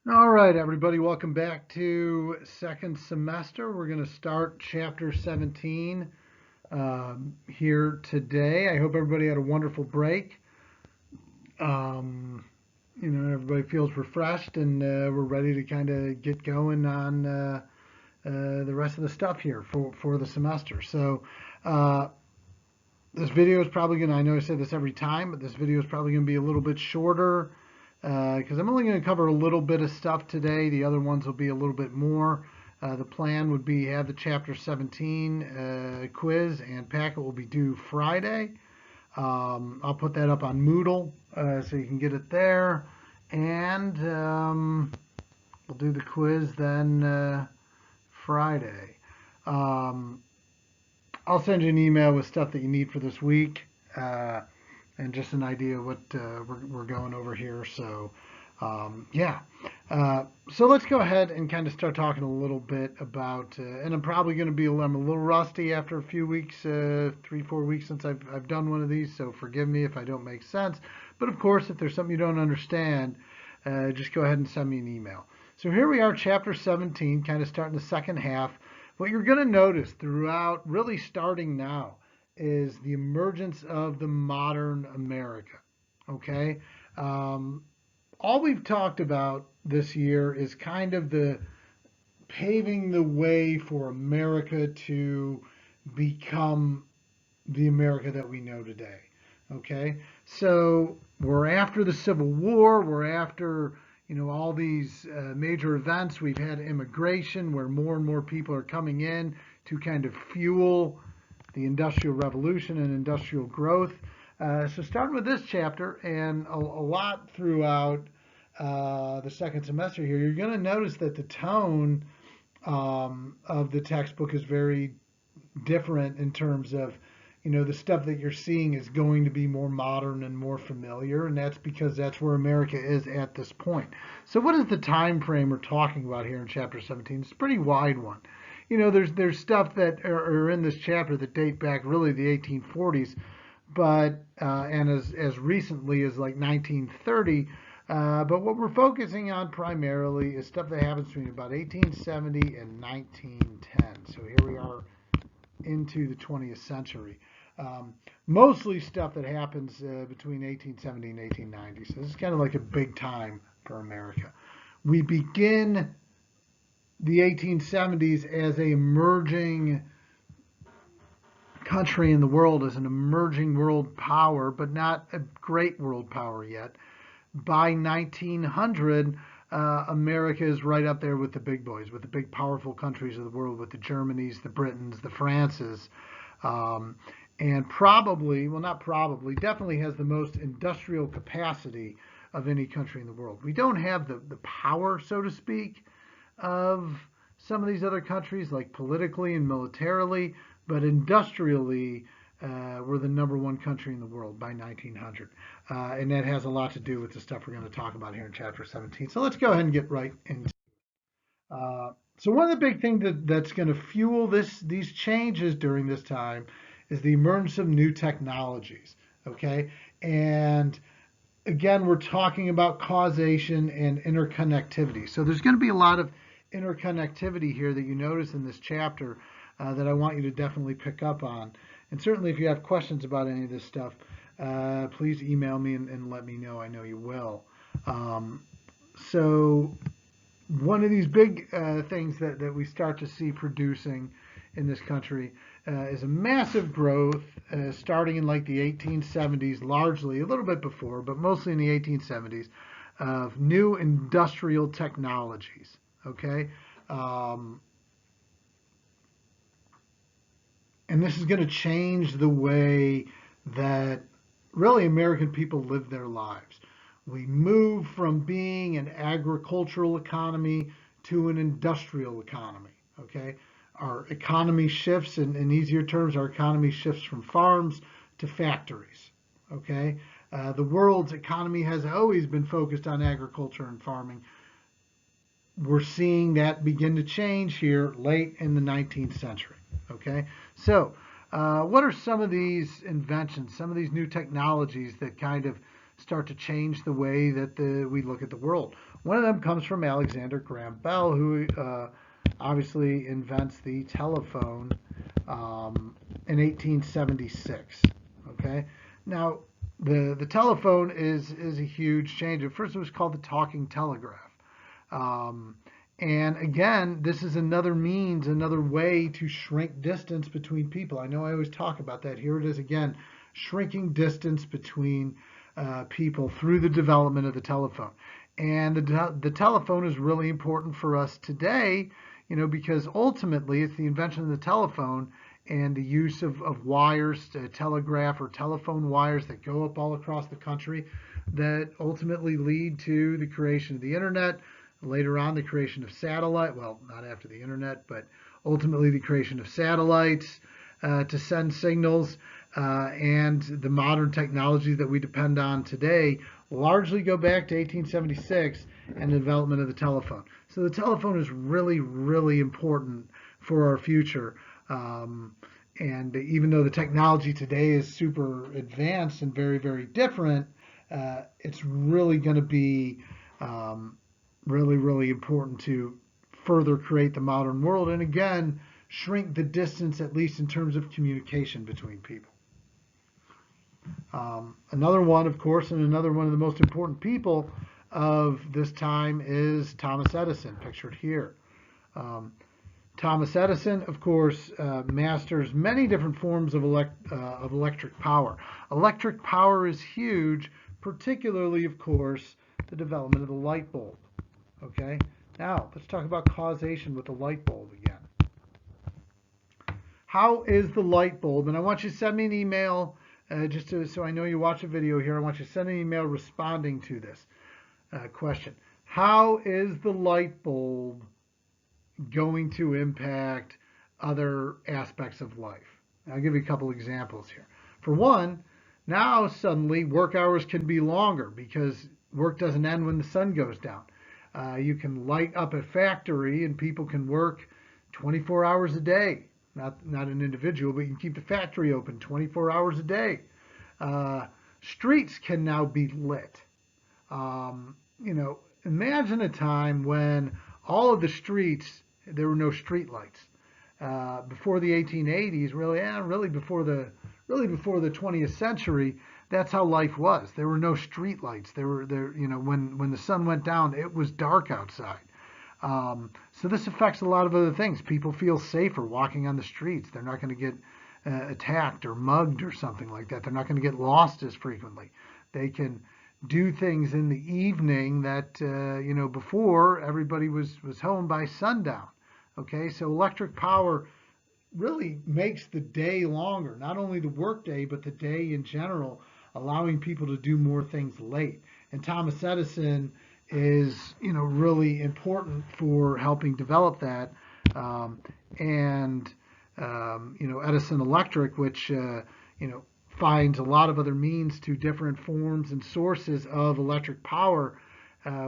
All right, everybody, welcome back to second semester. We're going to start chapter 17 here today. I hope everybody had a wonderful break. Um, everybody feels refreshed and we're ready to kind of get going on the rest of the stuff here for the semester. So, uh, this video is probably going to, I know I say this every time, but this video is probably going to be a little bit shorter because I'm only going to cover a little bit of stuff today. The other ones will be a little bit more. The plan would be have the chapter 17 quiz and packet will be due Friday. I'll put that up on Moodle so you can get it there. And we'll do the quiz then Friday. Um, I'll send you an email with stuff that you need for this week and just an idea of what we're going over here. So, yeah. So let's go ahead and kind of start talking a little bit about, and I'm probably going to be, I'm a little rusty after a few weeks, 3, 4 weeks since I've done one of these. So forgive me if I don't make sense. But of course, if there's something you don't understand, just go ahead and send me an email. So here we are, chapter 17, kind of starting the second half. What you're going to notice throughout, really starting now, is the emergence of the modern America. Okay? All we've talked about this year is kind of the paving the way for America to become the America that we know today. Okay? So we're after the Civil War, we're after all these major events. We've had immigration where more and more people are coming in to kind of fuel the Industrial Revolution and industrial growth. So starting with this chapter and a lot throughout the second semester here, you're going to notice that the tone of the textbook is very different in terms of the stuff that you're seeing is going to be more modern and more familiar, and that's because that's where America is at this point. So what is the time frame we're talking about here in chapter 17? It's a pretty wide one. There's stuff that are in this chapter that date back really the 1840s, but and as recently as like 1930. But what we're focusing on primarily is stuff that happens between about 1870 and 1910. So here we are into the 20th century. Mostly stuff that happens between 1870 and 1890. So this is kind of like a big time for America. We begin the 1870s as a emerging country in the world, as an emerging world power, but not a great world power yet. By 1900, America is right up there with the big boys, with the big powerful countries of the world, with the Germanys, the Britons, the Frances, and probably, well, not probably, definitely has the most industrial capacity of any country in the world. We don't have the power, so to speak, of some of these other countries, like politically and militarily, but industrially, we're the number one country in the world by 1900. And that has a lot to do with the stuff we're going to talk about here in chapter 17. So let's go ahead and get right into it. So one of the big things that's going to fuel these changes during this time is the emergence of new technologies. Okay, and again, we're talking about causation and interconnectivity. So there's going to be a lot of interconnectivity here that you notice in this chapter that I want you to definitely pick up on. And certainly, if you have questions about any of this stuff, please email me and let me know. I know you will. So one of these big things that we start to see producing in this country is a massive growth starting in like the 1870s, largely, a little bit before, but mostly in the 1870s, of new industrial technologies. Okay? And this is going to change the way that really American people live their lives. We move from being an agricultural economy to an industrial economy. Okay, our economy shifts, in easier terms, our economy shifts from farms to factories. Okay, the world's economy has always been focused on agriculture and farming. We're seeing that begin to change here late in the 19th century. Okay, so what are some of these inventions, some of these new technologies that kind of start to change the way that we look at the world. One of them comes from Alexander Graham Bell, who obviously invents the telephone in 1876. Okay, now the telephone is a huge change. At first, it was called the talking telegraph. And again, this is another means, another way to shrink distance between people. I know I always talk about that. Here it is again, shrinking distance between people through the development of the telephone. And the telephone is really important for us today, because ultimately it's the invention of the telephone and the use of wires, telegraph or telephone wires that go up all across the country that ultimately lead to the creation of the internet. Later on, the creation of satellite, well, not after the internet, but ultimately the creation of satellites to send signals, and the modern technologies that we depend on today largely go back to 1876 and the development of the telephone. So the telephone is really, really important for our future. And even though the technology today is super advanced and very, very different, it's really going to be really, really important to further create the modern world and again shrink the distance, at least in terms of communication between people. Another one, of course, and another one of the most important people of this time is Thomas Edison, pictured here. Thomas Edison, of course, masters many different forms of electric power. Electric power is huge, particularly, of course, the development of the light bulb. Okay, now let's talk about causation with the light bulb again. How is the light bulb? And I want you to send me an email, so I know you watch a video here. I want you to send an email responding to this question. How is the light bulb going to impact other aspects of life? I'll give you a couple examples here. For one, now suddenly work hours can be longer because work doesn't end when the sun goes down. You can light up a factory and people can work 24 hours a day. Not an individual, but you can keep the factory open 24 hours a day. Streets can now be lit. Imagine a time when all of the streets, there were no street lights. Before the 1880s, really before the 20th century, that's how life was. There were no street lights. When the sun went down, it was dark outside. So this affects a lot of other things. People feel safer walking on the streets. They're not going to get attacked or mugged or something like that. They're not going to get lost as frequently. They can do things in the evening that before everybody was home by sundown. Okay, so electric power really makes the day longer, not only the work day, but the day in general, allowing people to do more things late. And Thomas Edison is, really important for helping develop that. Edison Electric, which, finds a lot of other means to different forms and sources of electric power,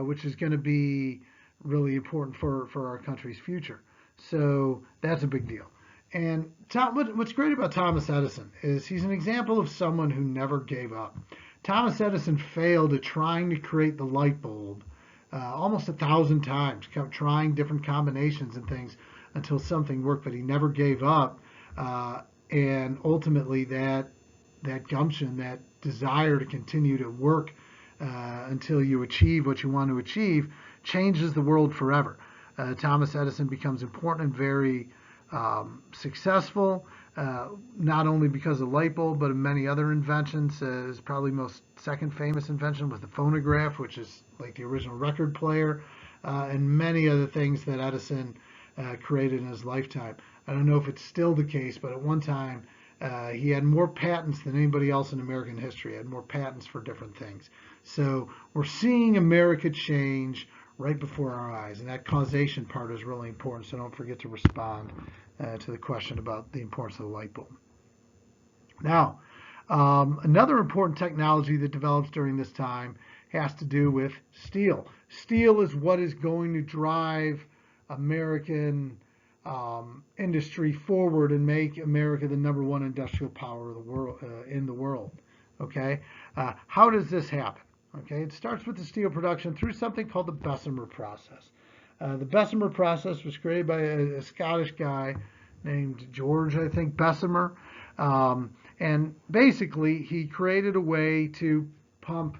which is going to be really important for our country's future. So that's a big deal. And what's great about Thomas Edison is he's an example of someone who never gave up. Thomas Edison failed at trying to create the light bulb almost 1,000 times, kept trying different combinations and things until something worked, but he never gave up. And ultimately that gumption, that desire to continue to work until you achieve what you want to achieve, changes the world forever. Thomas Edison becomes important and very successful, not only because of the light bulb, but of many other inventions. His probably most second famous invention was the phonograph, which is like the original record player, and many other things that Edison created in his lifetime. I don't know if it's still the case, but at one time he had more patents than anybody else in American history. He had more patents for different things. So we're seeing America change right before our eyes, and that causation part is really important, so don't forget to respond to the question about the importance of the light bulb. Now, another important technology that develops during this time has to do with steel. Steel is what is going to drive American industry forward and make America the #1 industrial power of the world, in the world. Okay, how does this happen? Okay, it starts with the steel production through something called the Bessemer process. The Bessemer process was created by a Scottish guy named George, I think, Bessemer. And basically, he created a way to pump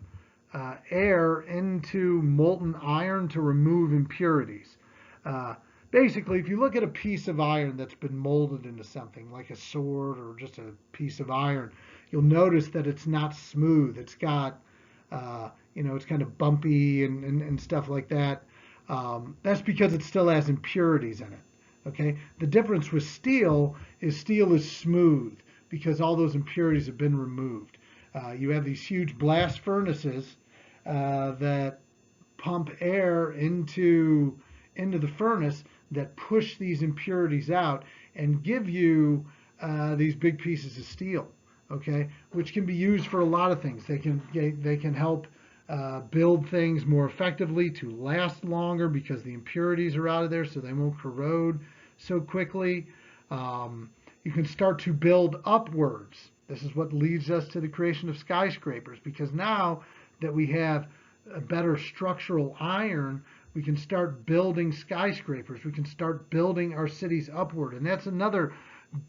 air into molten iron to remove impurities. Uh, Basically, if you look at a piece of iron that's been molded into something like a sword or just a piece of iron, you'll notice that it's not smooth. It's got, it's kind of bumpy and stuff like that. That's because it still has impurities in it. Okay. The difference with steel is smooth because all those impurities have been removed. You have these huge blast furnaces that pump air into the furnace that push these impurities out and give you these big pieces of steel, okay, which can be used for a lot of things. They can help build things more effectively to last longer because the impurities are out of there, so they won't corrode so quickly. You can start to build upwards. This is what leads us to the creation of skyscrapers, because now that we have a better structural iron, we can start building skyscrapers. We can start building our cities upward. And that's another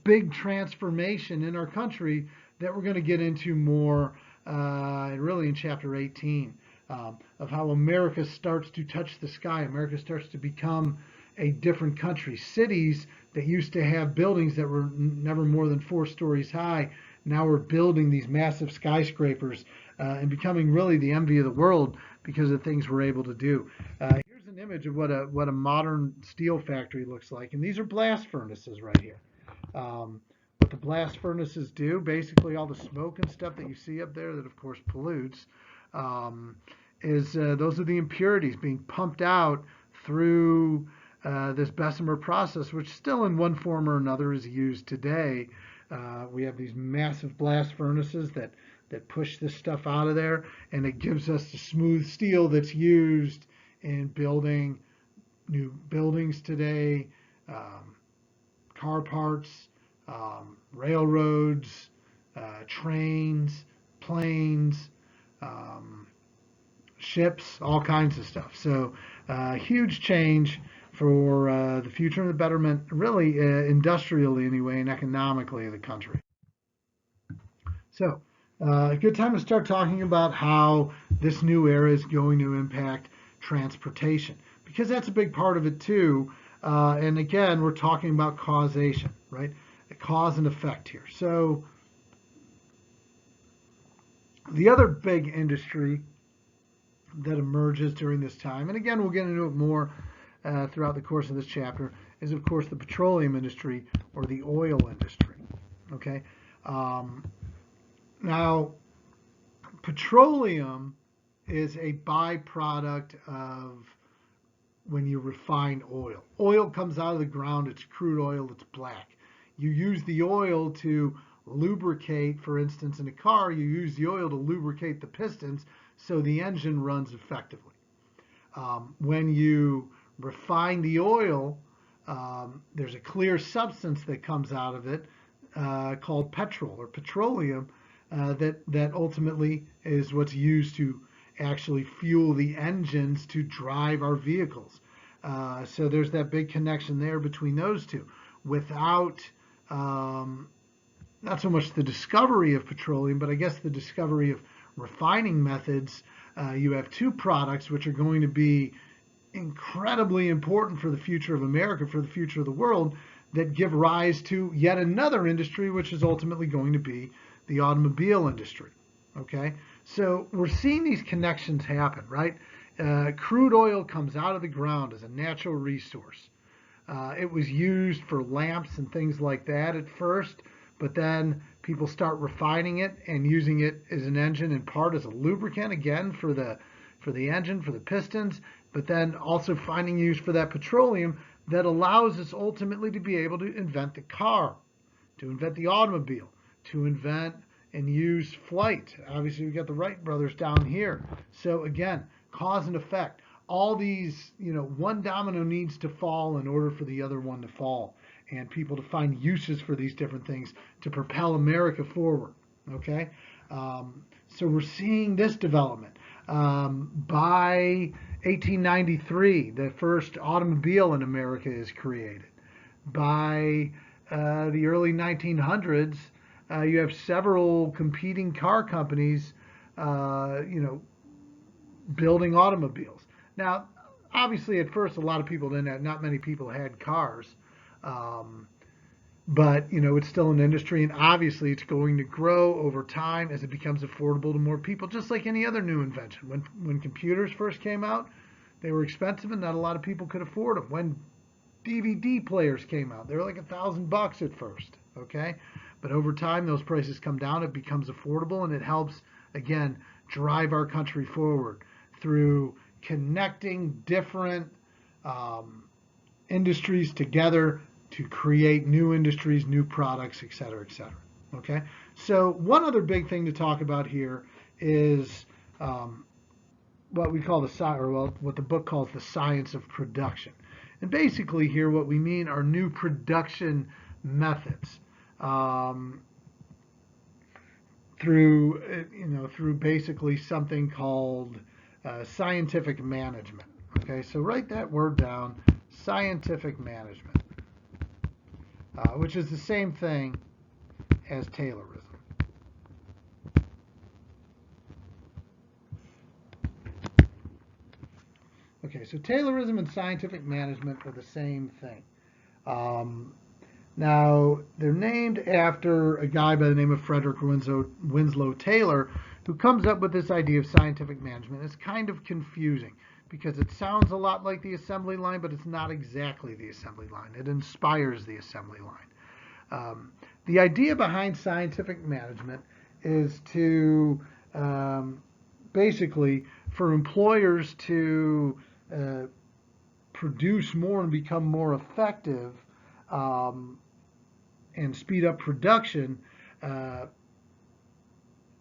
big transformation in our country that we're going to get into more really in chapter 18 of how America starts to touch the sky. America starts to become a different country. Cities that used to have buildings that were never more than 4 stories high, now we're building these massive skyscrapers and becoming really the envy of the world because of things we're able to do. Here's an image of what a modern steel factory looks like, and these are blast furnaces right here. What the blast furnaces do, basically all the smoke and stuff that you see up there that of course pollutes, is those are the impurities being pumped out through this Bessemer process, which still in one form or another is used today. We have these massive blast furnaces that push this stuff out of there, and it gives us the smooth steel that's used in building new buildings today, car parts, railroads, trains, planes, ships, all kinds of stuff. So huge change for the future and the betterment, really industrially anyway, and economically of the country. So a good time to start talking about how this new era is going to impact transportation, because that's a big part of it too. And again, we're talking about causation, right? A cause and effect here. So the other big industry that emerges during this time, and again, we'll get into it more throughout the course of this chapter, is of course the petroleum industry or the oil industry. Okay. Now, petroleum is a byproduct of when you refine oil. Oil comes out of the ground, it's crude oil, it's black. You use the oil to lubricate, for instance, in a car, you use the oil to lubricate the pistons so the engine runs effectively. When you refine the oil, there's a clear substance that comes out of it called petrol or petroleum that ultimately is what's used to actually fuel the engines to drive our vehicles. So there's that big connection there between those two. Without not so much the discovery of petroleum, but I guess the discovery of refining methods, you have 2 products which are going to be incredibly important for the future of America, for the future of the world, that give rise to yet another industry, which is ultimately going to be the automobile industry. Okay, so we're seeing these connections happen, right? Crude oil comes out of the ground as a natural resource. It was used for lamps and things like that at first, but then people start refining it and using it as an engine, in part as a lubricant, again for the engine, for the pistons, but then also finding use for that petroleum that allows us ultimately to be able to invent the car, to invent the automobile, to invent and use flight. Obviously, we've got the Wright brothers down here. So again, cause and effect. All these, one domino needs to fall in order for the other one to fall, and people to find uses for these different things to propel America forward. Okay. So we're seeing this development. By 1893, the first automobile in America is created. By the early 1900s, you have several competing car companies, building automobiles. Now, obviously, at first, a lot of people didn't have, not many people had cars. Um, but it's still an industry, and obviously it's going to grow over time as it becomes affordable to more people, just like any other new invention. When computers first came out, they were expensive and not a lot of people could afford them. When DVD players came out, they were like $1,000 at first. Okay, but over time those prices come down, it becomes affordable, and it helps, again, drive our country forward through connecting different industries together to create new industries, new products, et cetera, et cetera. Okay, so one other big thing to talk about here is what we call what the book calls the science of production. And basically here what we mean are new production methods, through basically something called scientific management. Okay, so write that word down, scientific management. Which is the same thing as Taylorism. Okay, so Taylorism and scientific management are the same thing. Now, they're named after a guy by the name of Frederick Winslow Taylor, who comes up with this idea of scientific management. It's kind of confusing because it sounds a lot like the assembly line, but it's not exactly the assembly line. It inspires the assembly line. The idea behind scientific management is to basically for employers to produce more and become more effective and speed up production.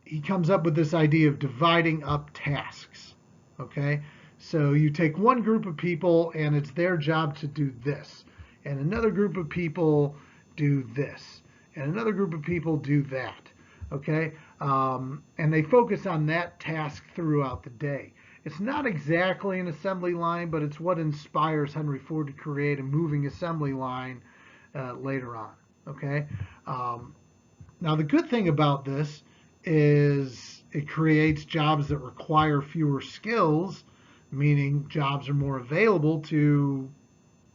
He comes up with this idea of dividing up tasks. Okay, so you take one group of people and it's their job to do this, and another group of people do this, and another group of people do that. Okay, and they focus on that task throughout the day. It's not exactly an assembly line, but it's what inspires Henry Ford to create a moving assembly line later on. Okay, now the good thing about this is it creates jobs that require fewer skills, meaning jobs are more available to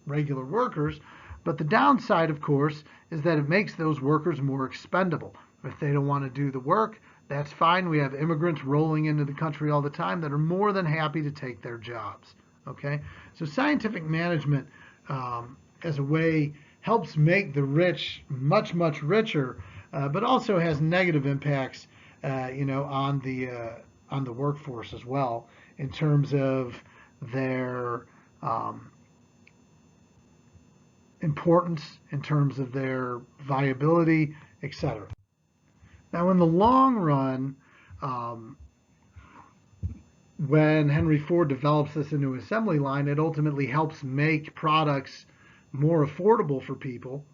regular workers. But the downside, of course, is that it makes those workers more expendable. If they don't want to do the work, that's fine. We have immigrants rolling into the country all the time that are more than happy to take their jobs. Okay, so scientific management, as a way, helps make the rich much, much richer, but also has negative impacts, on the workforce as well, in terms of their importance, in terms of their viability, etc. Now, in the long run, when Henry Ford develops this into an assembly line, it ultimately helps make products more affordable for people,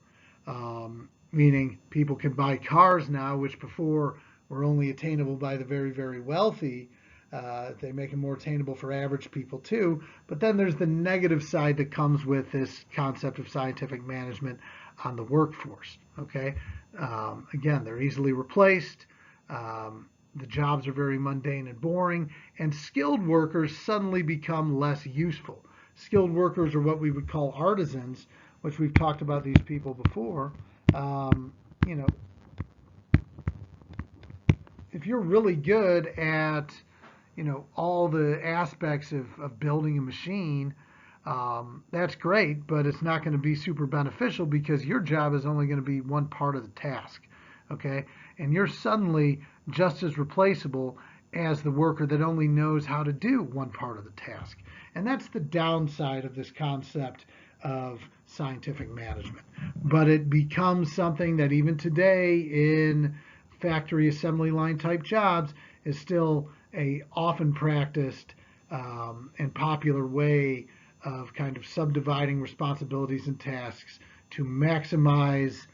meaning people can buy cars now, which before were only attainable by the very, very wealthy. They make it more attainable for average people too. But then there's the negative side that comes with this concept of scientific management on the workforce. Okay, again, they're easily replaced. The jobs are very mundane and boring, and skilled workers suddenly become less useful. Skilled workers are what we would call artisans, which we've talked about these people before. If you're really good at all the aspects of building a machine, that's great, but it's not going to be super beneficial because your job is only going to be one part of the task. Okay, and you're suddenly just as replaceable as the worker that only knows how to do one part of the task. And that's the downside of this concept of scientific management. But it becomes something that even today in factory assembly line type jobs is still a often practiced and popular way of kind of subdividing responsibilities and tasks to maximize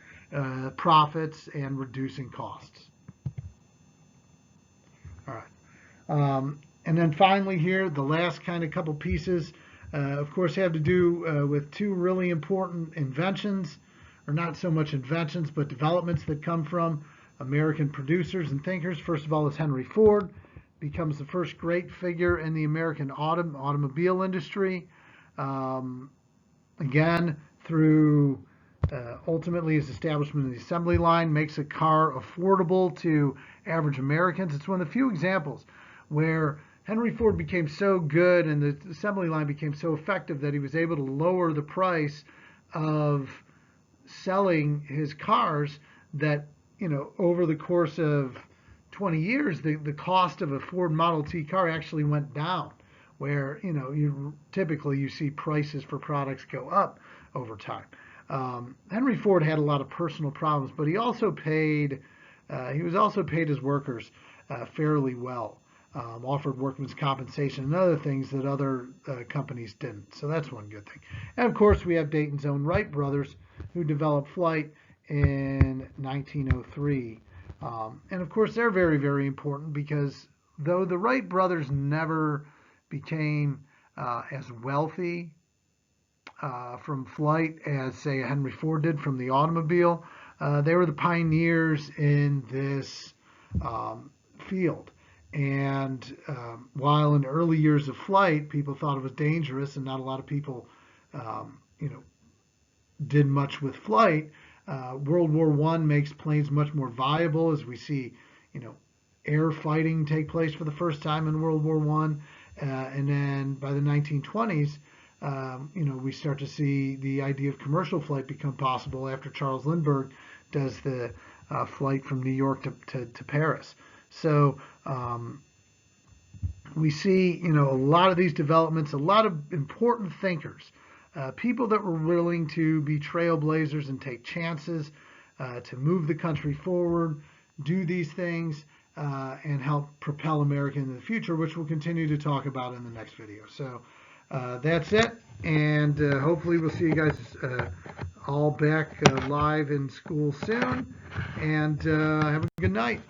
profits and reducing costs. And then finally here, the last kind of couple pieces, of course, have to do with two really important inventions, or not so much inventions, but developments that come from American producers and thinkers. First of all is Henry Ford, becomes the first great figure in the American automobile industry. Again, through ultimately his establishment of the assembly line, makes a car affordable to average Americans. It's one of the few examples where Henry Ford became so good and the assembly line became so effective that he was able to lower the price of selling his cars, that, over the course of 20 years, the cost of a Ford Model T car actually went down, where, typically you see prices for products go up over time. Henry Ford had a lot of personal problems, but he also paid, he was also paid his workers fairly well. Offered workman's compensation and other things that other companies didn't. So that's one good thing. And of course, we have Dayton's own Wright brothers, who developed flight in 1903. And of course, they're very, very important, because though the Wright brothers never became as wealthy from flight as, say, Henry Ford did from the automobile, they were the pioneers in this field. And while in the early years of flight, people thought it was dangerous and not a lot of people, did much with flight, World War I makes planes much more viable, as we see, air fighting take place for the first time in World War I. And then by the 1920s, we start to see the idea of commercial flight become possible after Charles Lindbergh does the flight from New York to Paris. So we see, a lot of these developments, a lot of important thinkers, people that were willing to be trailblazers and take chances to move the country forward, do these things, and help propel America into the future, which we'll continue to talk about in the next video. So that's it, and hopefully we'll see you guys all back live in school soon, and have a good night.